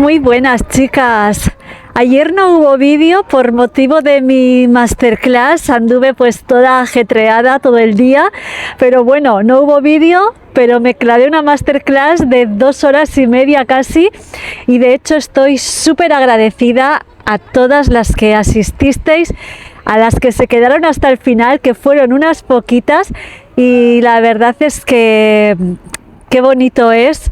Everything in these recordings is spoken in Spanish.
Muy buenas, chicas. Ayer no hubo vídeo por motivo de mi masterclass, anduve pues toda ajetreada todo el día, pero bueno, no hubo vídeo, pero me clavé una masterclass de 2 horas y media casi, y de hecho estoy súper agradecida a todas las que asististeis, a las que se quedaron hasta el final, que fueron unas poquitas, y la verdad es que qué bonito es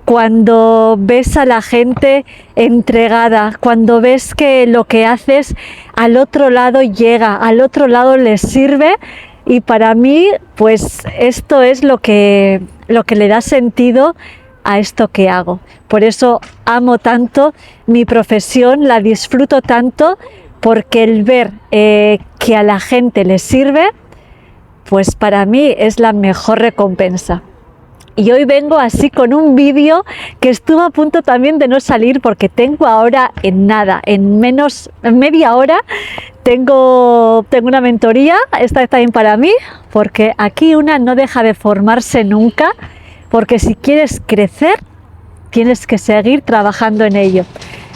cuando ves a la gente entregada, cuando ves que lo que haces al otro lado llega, al otro lado les sirve, y para mí pues esto es lo que le da sentido a esto que hago. Por eso amo tanto mi profesión, la disfruto tanto, porque el ver que a la gente le sirve, pues para mí es la mejor recompensa. Y hoy vengo así con un vídeo que estuvo a punto también de no salir, porque tengo ahora en media hora, tengo una mentoría, esta es también para mí, porque aquí una no deja de formarse nunca, porque si quieres crecer, tienes que seguir trabajando en ello.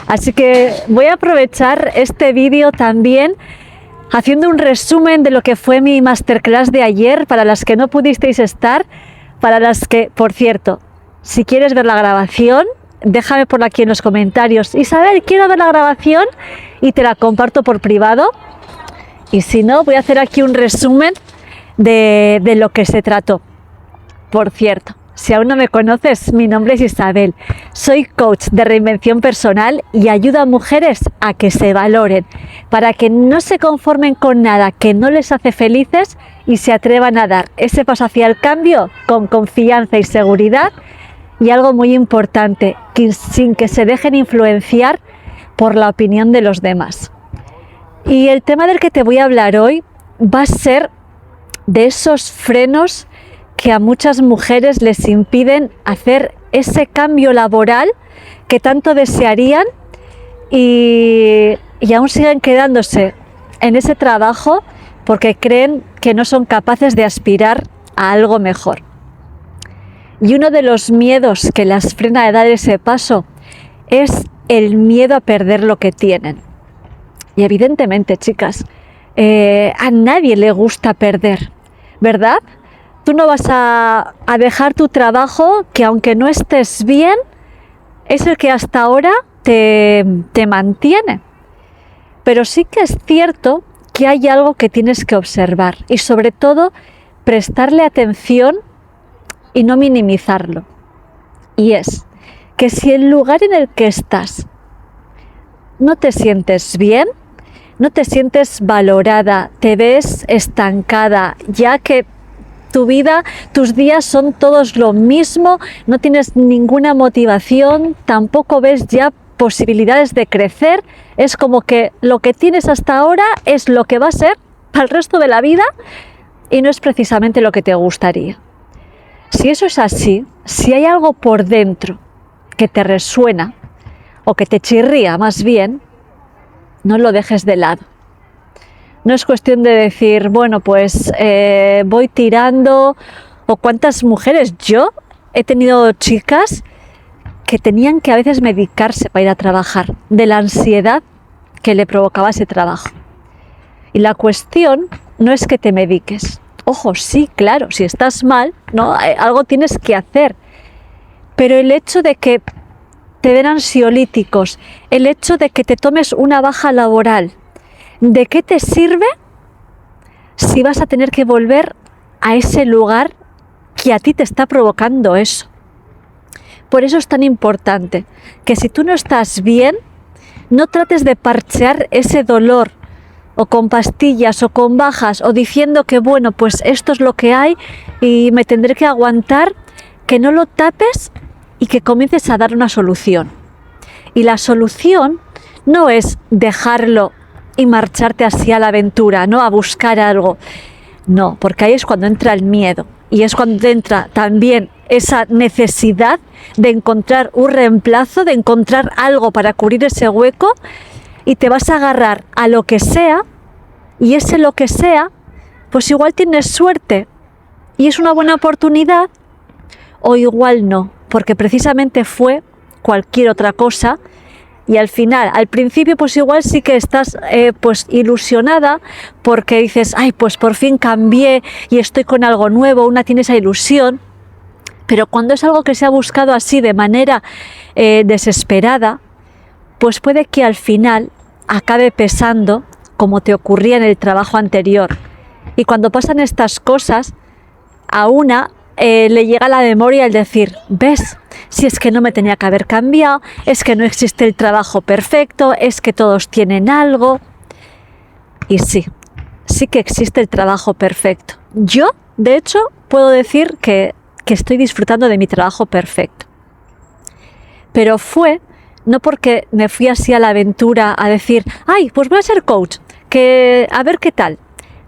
Así que voy a aprovechar este vídeo también haciendo un resumen de lo que fue mi masterclass de ayer, para las que no pudisteis estar. Para las que, por cierto, si quieres ver la grabación, déjame por aquí en los comentarios: Isabel, quiero ver la grabación, y te la comparto por privado. Y si no, voy a hacer aquí un resumen de lo que se trató. Por cierto, si aún no me conoces, mi nombre es Isabel, soy coach de reinvención personal y ayudo a mujeres a que se valoren, para que no se conformen con nada que no les hace felices y se atrevan a dar ese paso hacia el cambio con confianza y seguridad, y algo muy importante, sin que se dejen influenciar por la opinión de los demás. Y el tema del que te voy a hablar hoy va a ser de esos frenos que a muchas mujeres les impiden hacer ese cambio laboral que tanto desearían, y aún siguen quedándose en ese trabajo porque creen que no son capaces de aspirar a algo mejor. Y uno de los miedos que las frena de dar ese paso es el miedo a perder lo que tienen. Y evidentemente, chicas, a nadie le gusta perder, ¿verdad? Tú no vas a dejar tu trabajo, que aunque no estés bien, es el que hasta ahora te mantiene. Pero sí que es cierto que hay algo que tienes que observar, y sobre todo prestarle atención y no minimizarlo. Y es que si el lugar en el que estás no te sientes bien, no te sientes valorada, te ves estancada, ya que tu vida, tus días son todos lo mismo, no tienes ninguna motivación, tampoco ves ya posibilidades de crecer, es como que lo que tienes hasta ahora es lo que va a ser para el resto de la vida, y no es precisamente lo que te gustaría. Si eso es así, si hay algo por dentro que te resuena o que te chirría más bien, no lo dejes de lado. No es cuestión de decir, bueno, pues voy tirando, o cuántas mujeres, yo he tenido chicas que tenían que a veces medicarse para ir a trabajar, de la ansiedad que le provocaba ese trabajo. Y la cuestión no es que te mediques. Ojo, sí, claro, si estás mal, ¿no? Algo tienes que hacer. Pero el hecho de que te den ansiolíticos, el hecho de que te tomes una baja laboral, ¿de qué te sirve si vas a tener que volver a ese lugar que a ti te está provocando eso? Por eso es tan importante que si tú no estás bien, no trates de parchear ese dolor, o con pastillas, o con bajas, o diciendo que bueno, pues esto es lo que hay y me tendré que aguantar, que no lo tapes y que comiences a dar una solución. Y la solución no es dejarlo y marcharte así a la aventura, ¿no? A buscar algo. No, porque ahí es cuando entra el miedo, y es cuando entra también esa necesidad de encontrar un reemplazo, de encontrar algo para cubrir ese hueco, y te vas a agarrar a lo que sea, y ese lo que sea, pues igual tienes suerte y es una buena oportunidad, o igual no, porque precisamente fue cualquier otra cosa. Y al final, al principio pues igual sí que estás pues ilusionada porque dices, ay, pues por fin cambié y estoy con algo nuevo, una tiene esa ilusión. Pero cuando es algo que se ha buscado así de manera desesperada, pues puede que al final acabe pesando como te ocurría en el trabajo anterior. Y cuando pasan estas cosas, a una le llega a la memoria el decir, ¿ves? Si es que no me tenía que haber cambiado, es que no existe el trabajo perfecto, es que todos tienen algo. Y sí que existe el trabajo perfecto. Yo, de hecho, puedo decir que estoy disfrutando de mi trabajo perfecto. Pero fue no porque me fui así a la aventura a decir, ay, pues voy a ser coach, que a ver qué tal.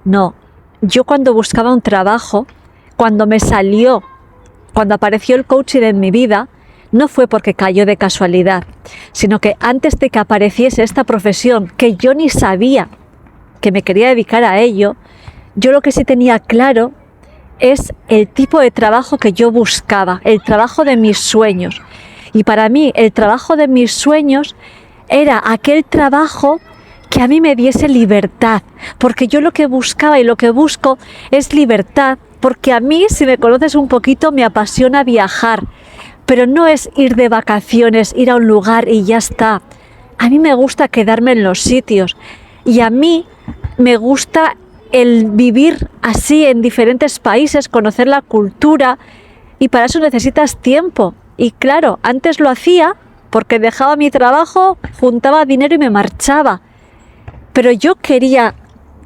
No, yo cuando buscaba un trabajo, cuando apareció el coaching en mi vida, no fue porque cayó de casualidad, sino que antes de que apareciese esta profesión, que yo ni sabía que me quería dedicar a ello, yo lo que sí tenía claro es el tipo de trabajo que yo buscaba, el trabajo de mis sueños. Y para mí el trabajo de mis sueños era aquel trabajo que a mí me diese libertad, porque yo lo que buscaba y lo que busco es libertad, porque a mí, si me conoces un poquito, me apasiona viajar, pero no es ir de vacaciones, ir a un lugar y ya está. A mí me gusta quedarme en los sitios y a mí me gusta el vivir así en diferentes países, conocer la cultura, y para eso necesitas tiempo. Y claro, antes lo hacía porque dejaba mi trabajo, juntaba dinero y me marchaba. Pero yo quería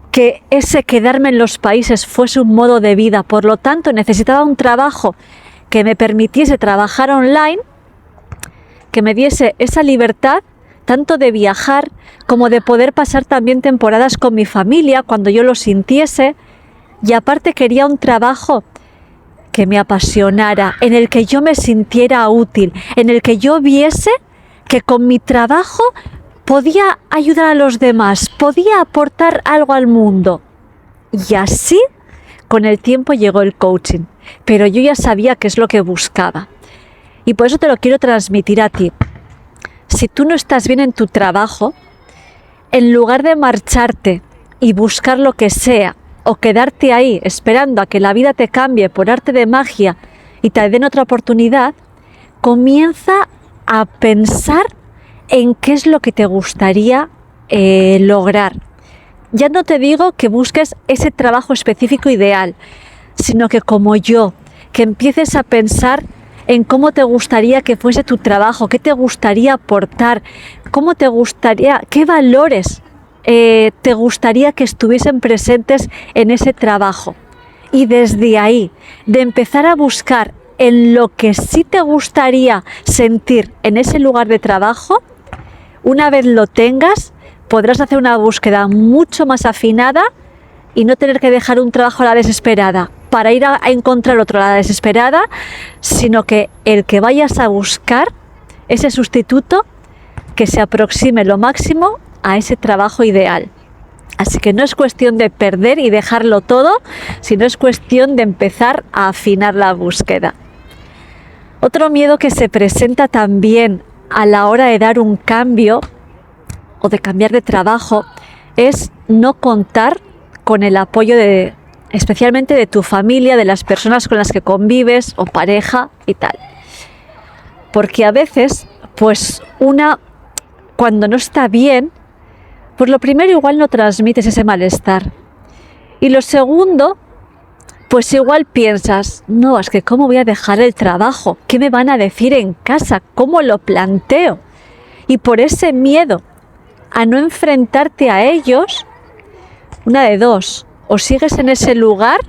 que ese quedarme en los países fuese un modo de vida, por lo tanto necesitaba un trabajo que me permitiese trabajar online, que me diese esa libertad tanto de viajar como de poder pasar también temporadas con mi familia cuando yo lo sintiese, y aparte quería un trabajo que me apasionara, en el que yo me sintiera útil, en el que yo viese que con mi trabajo podía ayudar a los demás, podía aportar algo al mundo. Y así, con el tiempo llegó el coaching, pero yo ya sabía qué es lo que buscaba. Y por eso te lo quiero transmitir a ti. Si tú no estás bien en tu trabajo, en lugar de marcharte y buscar lo que sea, o quedarte ahí esperando a que la vida te cambie por arte de magia y te den otra oportunidad, comienza a pensar en qué es lo que te gustaría lograr. Ya no te digo que busques ese trabajo específico ideal, sino que como yo, que empieces a pensar en cómo te gustaría que fuese tu trabajo, qué te gustaría aportar, cómo te gustaría, qué valores te gustaría que estuviesen presentes en ese trabajo. Y desde ahí, de empezar a buscar en lo que sí te gustaría sentir en ese lugar de trabajo, una vez lo tengas, podrás hacer una búsqueda mucho más afinada y no tener que dejar un trabajo a la desesperada para ir a encontrar otro a la desesperada, sino que el que vayas a buscar, ese sustituto, que se aproxime lo máximo a ese trabajo ideal. Así que no es cuestión de perder y dejarlo todo, sino es cuestión de empezar a afinar la búsqueda. Otro miedo que se presenta también a la hora de dar un cambio o de cambiar de trabajo es no contar con el apoyo especialmente de tu familia, de las personas con las que convives o pareja y tal. Porque a veces, pues cuando no está bien, pues lo primero igual no transmites ese malestar. Y lo segundo, pues igual piensas, no, es que ¿cómo voy a dejar el trabajo? ¿Qué me van a decir en casa? ¿Cómo lo planteo? Y por ese miedo a no enfrentarte a ellos, una de dos, o sigues en ese lugar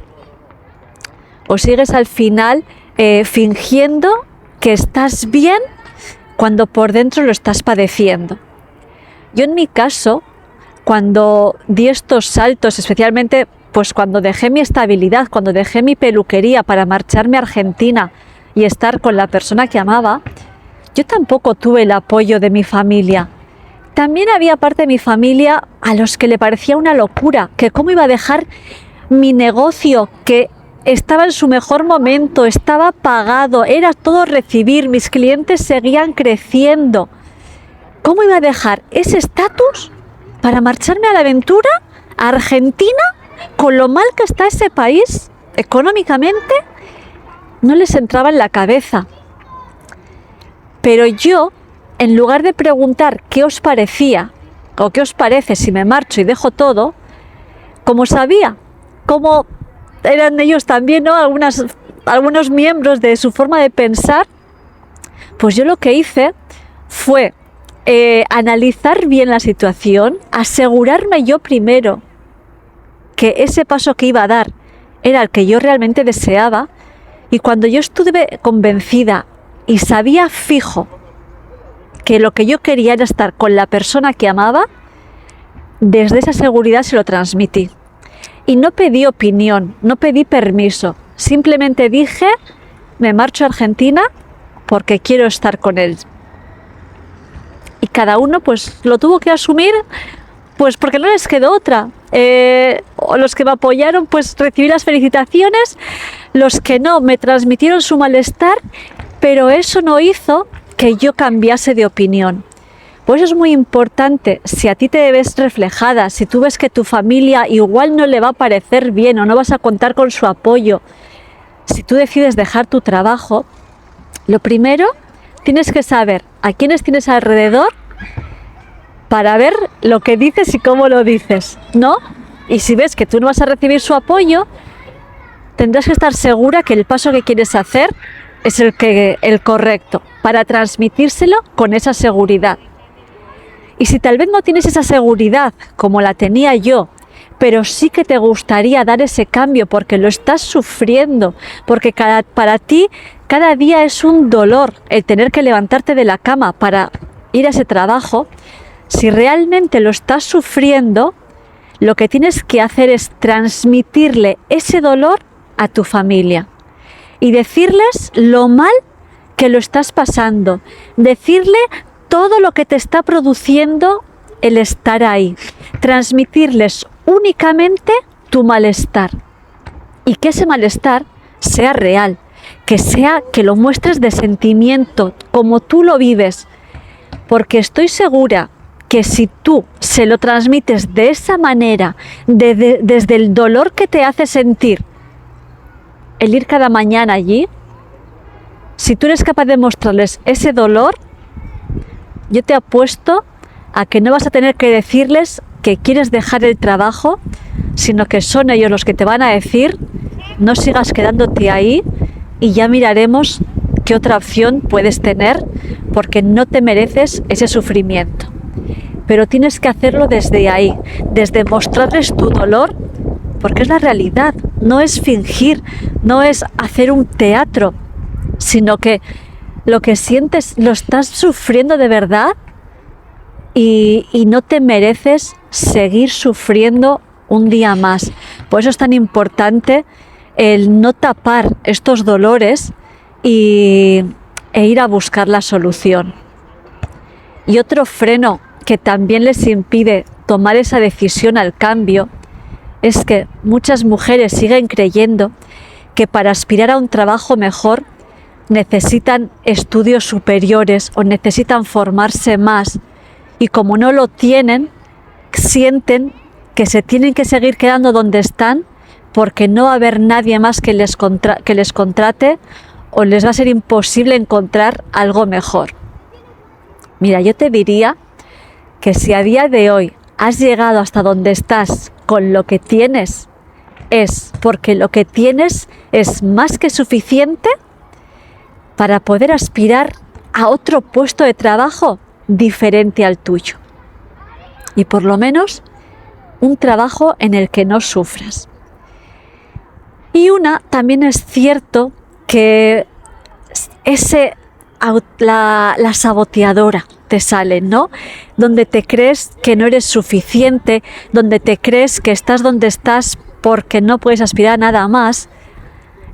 o sigues al final fingiendo que estás bien cuando por dentro lo estás padeciendo. Yo en mi caso, cuando di estos saltos, especialmente pues cuando dejé mi estabilidad, cuando dejé mi peluquería para marcharme a Argentina y estar con la persona que amaba, yo tampoco tuve el apoyo de mi familia. También había parte de mi familia a los que le parecía una locura, que cómo iba a dejar mi negocio, que estaba en su mejor momento, estaba pagado, era todo recibir, mis clientes seguían creciendo. ¿Cómo iba a dejar ese estatus para marcharme a la aventura a Argentina con lo mal que está ese país económicamente? No les entraba en la cabeza. Pero yo, en lugar de preguntar qué os parecía o qué os parece si me marcho y dejo todo, como sabía cómo eran ellos también, ¿no? Algunos miembros de su forma de pensar, pues yo lo que hice fue analizar bien la situación, asegurarme yo primero que ese paso que iba a dar era el que yo realmente deseaba, y cuando yo estuve convencida y sabía fijo que lo que yo quería era estar con la persona que amaba, desde esa seguridad se lo transmití. Y no pedí opinión, no pedí permiso, simplemente dije, me marcho a Argentina porque quiero estar con él. Y cada uno pues lo tuvo que asumir, pues porque no les quedó otra. Los que me apoyaron pues recibí las felicitaciones, los que no me transmitieron su malestar, pero eso no hizo que yo cambiase de opinión. Por eso es muy importante, si a ti te ves reflejada, si tú ves que tu familia igual no le va a parecer bien o no vas a contar con su apoyo, si tú decides dejar tu trabajo, lo primero tienes que saber a quiénes tienes alrededor para ver lo que dices y cómo lo dices, ¿no? Y si ves que tú no vas a recibir su apoyo, tendrás que estar segura que el paso que quieres hacer es el correcto, para transmitírselo con esa seguridad. Y si tal vez no tienes esa seguridad como la tenía yo, pero sí que te gustaría dar ese cambio porque lo estás sufriendo, porque para ti cada día es un dolor el tener que levantarte de la cama para ir a ese trabajo, si realmente lo estás sufriendo, lo que tienes que hacer es transmitirle ese dolor a tu familia y decirles lo mal que lo estás pasando, decirle todo lo que te está produciendo el estar ahí, transmitirles únicamente tu malestar y que ese malestar sea real, que lo muestres de sentimiento, como tú lo vives, porque estoy segura que si tú se lo transmites de esa manera, desde el dolor que te hace sentir el ir cada mañana allí, si tú eres capaz de mostrarles ese dolor, yo te apuesto a que no vas a tener que decirles que quieres dejar el trabajo, sino que son ellos los que te van a decir, no sigas quedándote ahí y ya miraremos qué otra opción puedes tener, porque no te mereces ese sufrimiento. Pero tienes que hacerlo desde ahí, desde mostrarles tu dolor, porque es la realidad, no es fingir, no es hacer un teatro, sino que lo que sientes lo estás sufriendo de verdad y no te mereces seguir sufriendo un día más. Por eso es tan importante el no tapar estos dolores e ir a buscar la solución. Y otro freno que también les impide tomar esa decisión al cambio es que muchas mujeres siguen creyendo que para aspirar a un trabajo mejor necesitan estudios superiores o necesitan formarse más, y como no lo tienen, sienten que se tienen que seguir quedando donde están porque no va a haber nadie más que les contrate o les va a ser imposible encontrar algo mejor. Mira, yo te diría que si a día de hoy has llegado hasta donde estás con lo que tienes, es porque lo que tienes es más que suficiente para poder aspirar a otro puesto de trabajo diferente al tuyo. Y por lo menos un trabajo en el que no sufras. Y también es cierto que la saboteadora te sale, ¿no? Donde te crees que no eres suficiente, donde te crees que estás donde estás porque no puedes aspirar a nada más,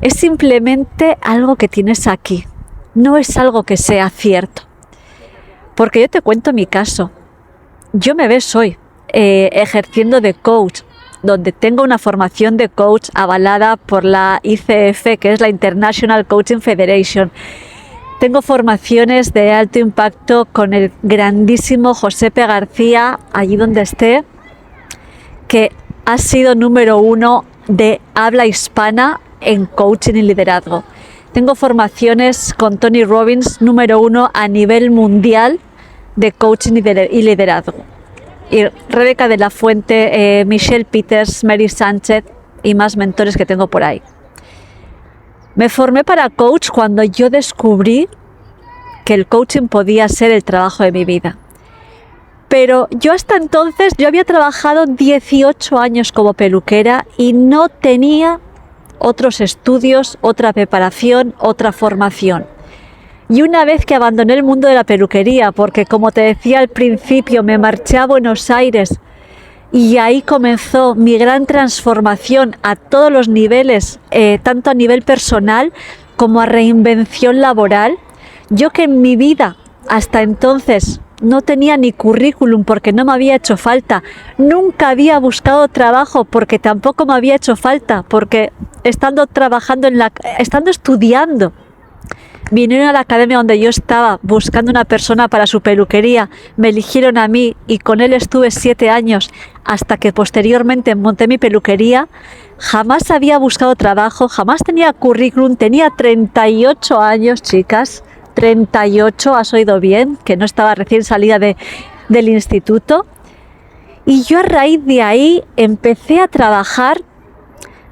es simplemente algo que tienes aquí, no es algo que sea cierto. Porque yo te cuento mi caso, yo me ves hoy ejerciendo de coach donde tengo una formación de coach avalada por la ICF, que es la International Coaching Federation. Tengo formaciones de alto impacto con el grandísimo Josepe García, allí donde esté, que ha sido número 1 de habla hispana en coaching y liderazgo. Tengo formaciones con Tony Robbins, número 1 a nivel mundial de coaching y liderazgo. Y Rebeca de la Fuente, Michelle Peters, Mary Sánchez y más mentores que tengo por ahí. Me formé para coach cuando yo descubrí que el coaching podía ser el trabajo de mi vida. Pero yo hasta entonces, yo había trabajado 18 años como peluquera y no tenía otros estudios, otra preparación, otra formación. Y una vez que abandoné el mundo de la peluquería, porque como te decía al principio, me marché a Buenos Aires y ahí comenzó mi gran transformación a todos los niveles, tanto a nivel personal como a reinvención laboral. Yo que en mi vida hasta entonces no tenía ni currículum porque no me había hecho falta, nunca había buscado trabajo porque tampoco me había hecho falta, porque estando estudiando, vinieron a la academia donde yo estaba buscando una persona para su peluquería, me eligieron a mí y con él estuve 7 años hasta que posteriormente monté mi peluquería. Jamás había buscado trabajo, jamás tenía currículum, tenía 38 años, chicas, 38, has oído bien, que no estaba recién salida del instituto. Y yo a raíz de ahí empecé a trabajar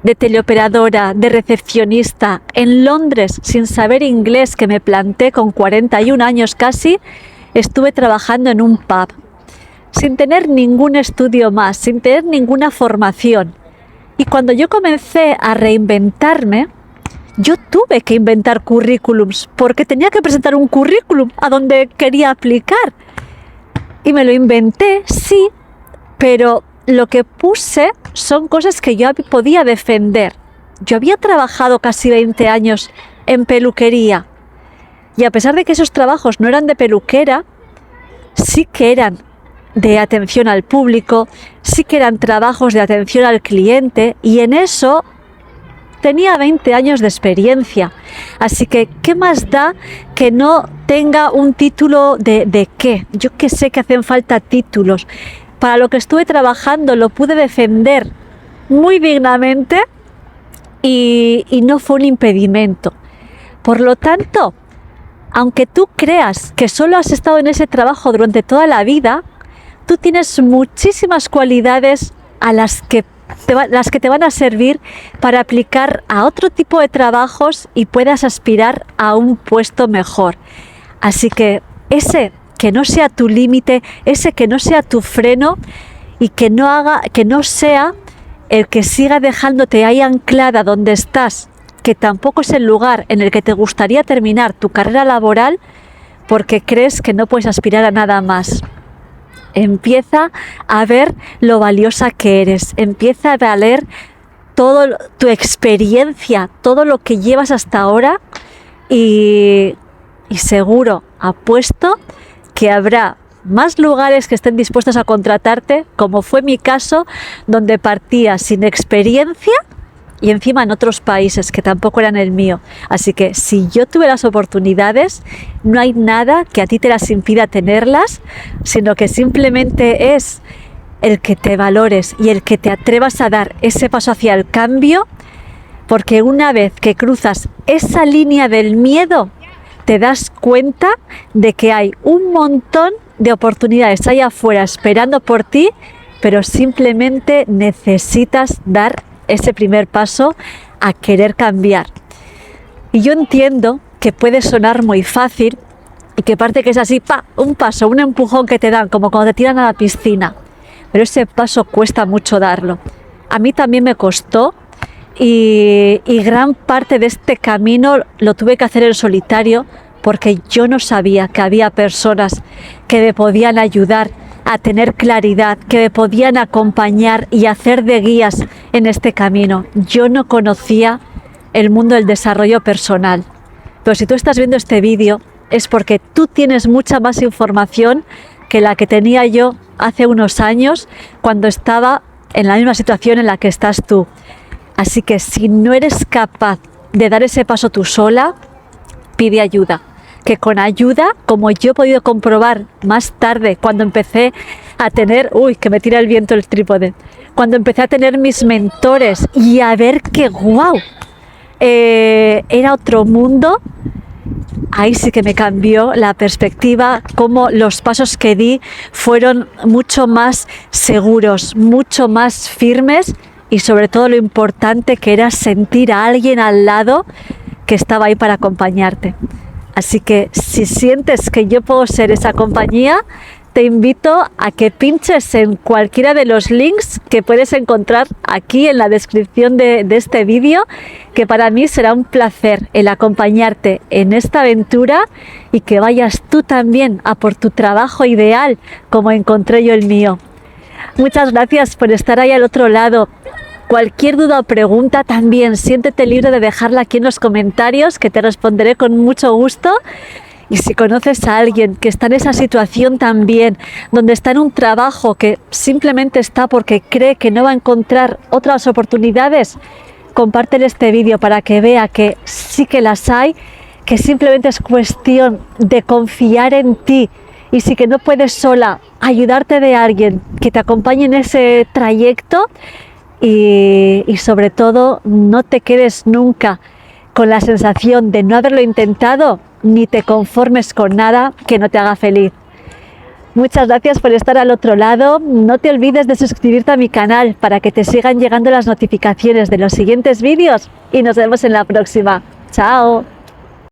de teleoperadora, de recepcionista en Londres sin saber inglés, que me planté con 41 años casi. Estuve trabajando en un pub sin tener ningún estudio más, sin tener ninguna formación. Y cuando yo comencé a reinventarme, yo tuve que inventar currículums porque tenía que presentar un currículum a donde quería aplicar. Y me lo inventé, sí, pero lo que puse son cosas que yo podía defender. Yo había trabajado casi 20 años en peluquería y a pesar de que esos trabajos no eran de peluquera, sí que eran de atención al público, sí que eran trabajos de atención al cliente y en eso tenía 20 años de experiencia. Así que, ¿qué más da que no tenga un título de qué? Yo que sé que hacen falta títulos. Para lo que estuve trabajando lo pude defender muy dignamente y no fue un impedimento. Por lo tanto, aunque tú creas que solo has estado en ese trabajo durante toda la vida, tú tienes muchísimas cualidades a las que te van a servir para aplicar a otro tipo de trabajos y puedas aspirar a un puesto mejor. Así que ese que no sea tu límite, ese que no sea tu freno y que no sea el que siga dejándote ahí anclada donde estás, que tampoco es el lugar en el que te gustaría terminar tu carrera laboral porque crees que no puedes aspirar a nada más. Empieza a ver lo valiosa que eres, empieza a valer toda tu experiencia, todo lo que llevas hasta ahora y seguro, apuesto, que habrá más lugares que estén dispuestos a contratarte, como fue mi caso, donde partía sin experiencia y encima en otros países que tampoco eran el mío. Así que si yo tuve las oportunidades, no hay nada que a ti te las impida tenerlas, sino que simplemente es el que te valores y el que te atrevas a dar ese paso hacia el cambio, porque una vez que cruzas esa línea del miedo, te das cuenta de que hay un montón de oportunidades allá afuera esperando por ti, pero simplemente necesitas dar ese primer paso a querer cambiar. Y yo entiendo que puede sonar muy fácil y que parece que es así, un paso, un empujón que te dan, como cuando te tiran a la piscina, pero ese paso cuesta mucho darlo. A mí también me costó y gran parte de este camino lo tuve que hacer en solitario porque yo no sabía que había personas que me podían ayudar a tener claridad, que me podían acompañar y hacer de guías en este camino. Yo no conocía el mundo del desarrollo personal, pero si tú estás viendo este vídeo es porque tú tienes mucha más información que la que tenía yo hace unos años cuando estaba en la misma situación en la que estás tú. Así que si no eres capaz de dar ese paso tú sola, pide ayuda. Que con ayuda, como yo he podido comprobar más tarde, cuando empecé a tener, que me tira el viento el trípode, cuando empecé a tener mis mentores y a ver que wow, era otro mundo, ahí sí que me cambió la perspectiva, como los pasos que di fueron mucho más seguros, mucho más firmes y sobre todo lo importante que era sentir a alguien al lado que estaba ahí para acompañarte. Así que si sientes que yo puedo ser esa compañía, te invito a que pinches en cualquiera de los links que puedes encontrar aquí en la descripción de este vídeo, que para mí será un placer el acompañarte en esta aventura y que vayas tú también a por tu trabajo ideal como encontré yo el mío. Muchas gracias por estar ahí al otro lado. Cualquier duda o pregunta también, siéntete libre de dejarla aquí en los comentarios, que te responderé con mucho gusto. Y si conoces a alguien que está en esa situación también, donde está en un trabajo que simplemente está porque cree que no va a encontrar otras oportunidades, compártele este vídeo para que vea que sí que las hay, que simplemente es cuestión de confiar en ti. Y si que no puedes sola, ayudarte de alguien que te acompañe en ese trayecto. Y sobre todo, no te quedes nunca con la sensación de no haberlo intentado, ni te conformes con nada que no te haga feliz. Muchas gracias por estar al otro lado. No te olvides de suscribirte a mi canal para que te sigan llegando las notificaciones de los siguientes vídeos y nos vemos en la próxima. ¡Chao!